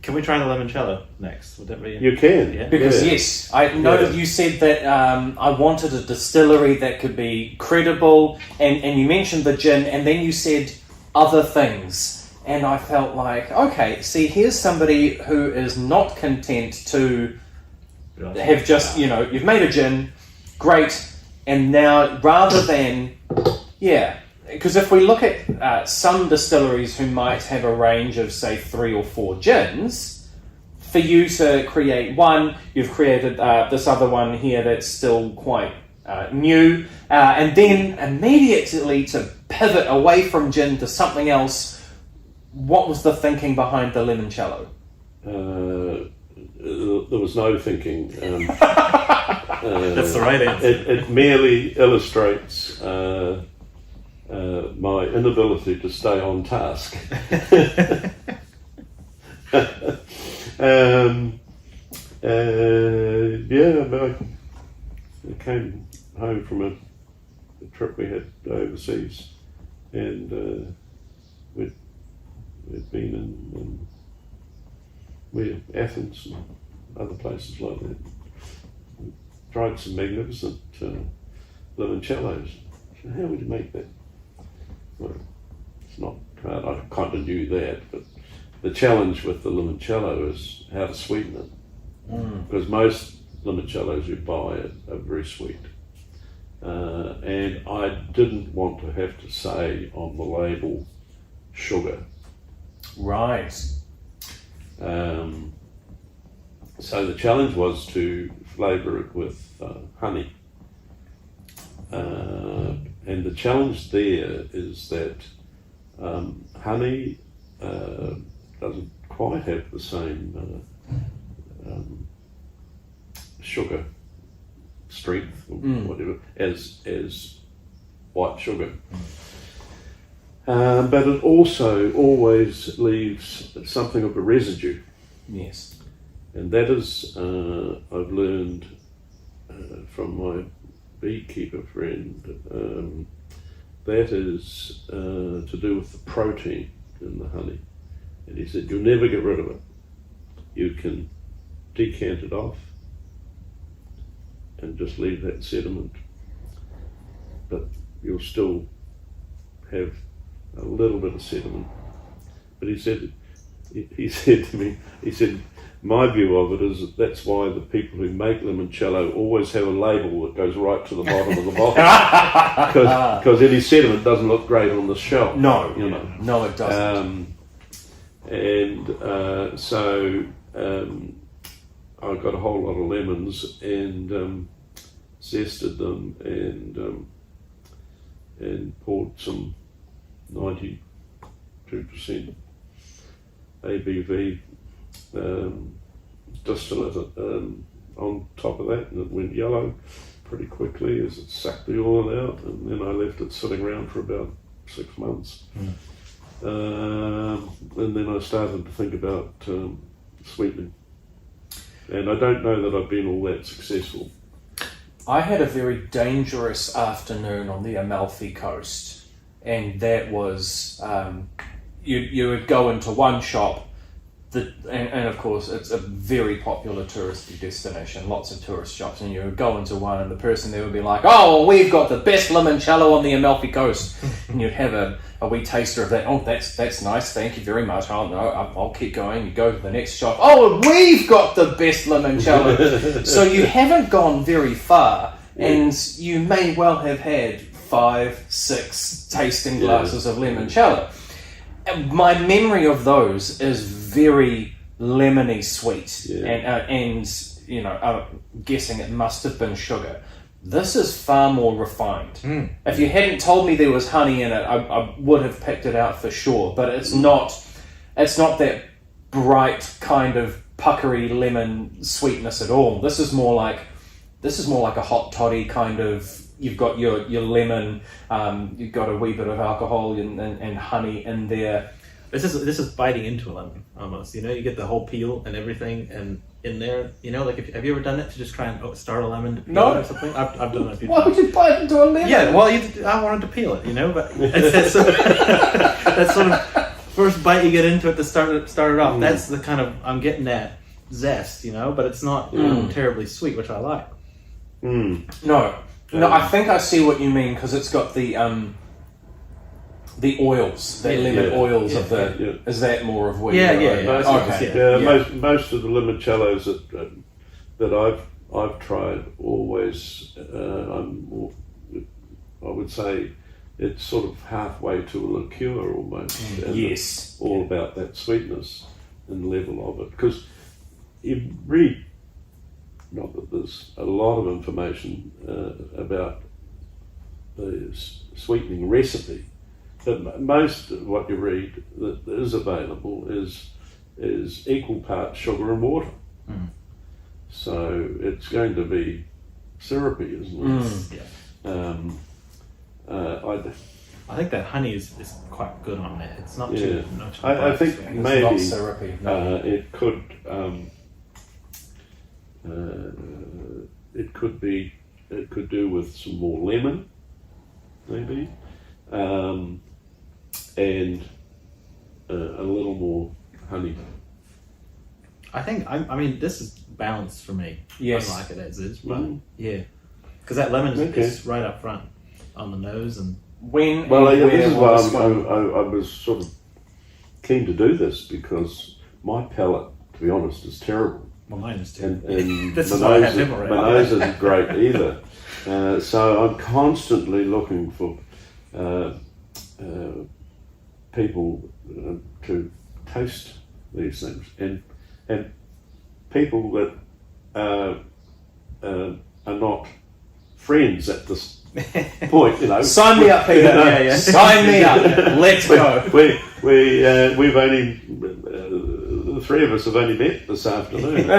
Can we try the limoncello next? Would that be? You can. Yeah. Because yes, I noted you said that I wanted a distillery that could be credible, and you mentioned the gin, and then you said other things, and I felt like, okay, see, here's somebody who is not content to have just, you've made a gin, great, and now rather than, because if we look at some distilleries who might have a range of, say, 3 or 4 gins, for you to create one, you've created this other one here that's still quite new, and then immediately to pivot away from gin to something else. What was the thinking behind the limoncello? There was no thinking. That's the right answer. It merely illustrates my inability to stay on task. I came home from a trip we had overseas, and we'd been in Athens and other places like that. We tried some magnificent limoncellos. So how would you make that? Well, it's not hard. I kind of knew that, but the challenge with the limoncello is how to sweeten it. Because most limoncellos you buy are very sweet. And I didn't want to have to say on the label sugar. Right. So the challenge was to flavour it with honey. And the challenge there is that honey doesn't quite have the same sugar strength or whatever as white sugar. But it also always leaves something of a residue. Yes. And that is, I've learned from my beekeeper friend, that is to do with the protein in the honey. And he said, you'll never get rid of it. You can decant it off and just leave that sediment, but you'll still have a little bit of sediment. But he said to me, my view of it is that's why the people who make limoncello always have a label that goes right to the bottom of the bottle, because any sediment doesn't look great on the shelf. No, no, it doesn't. So I got a whole lot of lemons and zested them and poured some 92% ABV distillate on top of that, and it went yellow pretty quickly as it sucked the oil out, and then I left it sitting around for about 6 months. And then I started to think about sweetening, and I don't know that I've been all that successful. I had a very dangerous afternoon on the Amalfi Coast, and that was you would go into one shop, and of course it's a very popular touristy destination, lots of tourist shops, and you would go into one and the person there would be like, oh, well, we've got the best limoncello on the Amalfi Coast, and you'd have a wee taster of that. Oh, that's nice, thank you very much. Oh no, I'll keep going. You go to the next shop, oh, we've got the best limoncello. So you haven't gone very far, and you may well have had 5, 6 tasting glasses of limoncello. My memory of those is very lemony sweet, and guessing it must have been sugar. This is far more refined. If you hadn't told me there was honey in it, I would have picked it out for sure. But it's not that bright kind of puckery lemon sweetness at all. This is more like a hot toddy kind of. You've got your lemon, you've got a wee bit of alcohol and honey in there. This is biting into a lemon almost. You get the whole peel and everything, and in there, like have you ever done it to just try and start a lemon to peel it or something? I've done it a few times. Why would you bite into a lemon? Yeah, well, I wanted to peel it, but that's sort of first bite you get into it to start it off. That's the kind of I'm getting that zest, but it's not terribly sweet, which I like. No, I think I see what you mean because it's got the oils, the lemon oils of the. Is that more of what? Yeah. Most of the limoncellos that I've tried always, I would say it's sort of halfway to a liqueur almost. And it's all about that sweetness and level of it. Because you read, not that there's a lot of information about the sweetening recipe, but most of what you read that is available is equal parts sugar and water. So it's going to be syrupy, isn't it? I think that honey is quite good on that. It's not too much. I think It's maybe not syrupy. No. it could do with some more lemon, maybe, and a little more honey. I think I mean this is balanced for me. Yes. I like it as is, but because that lemon is right up front on the nose and. When this is why I was sort of keen to do this because my palate, to be honest, is terrible. Well, mine is too. And This my is why I nose, have him already. my nose isn't great either. So I'm constantly looking for people to taste these things and people that are not friends at this point, Sign me up, Peter. Sign me up. Let's go. We've only the three of us have only met this afternoon.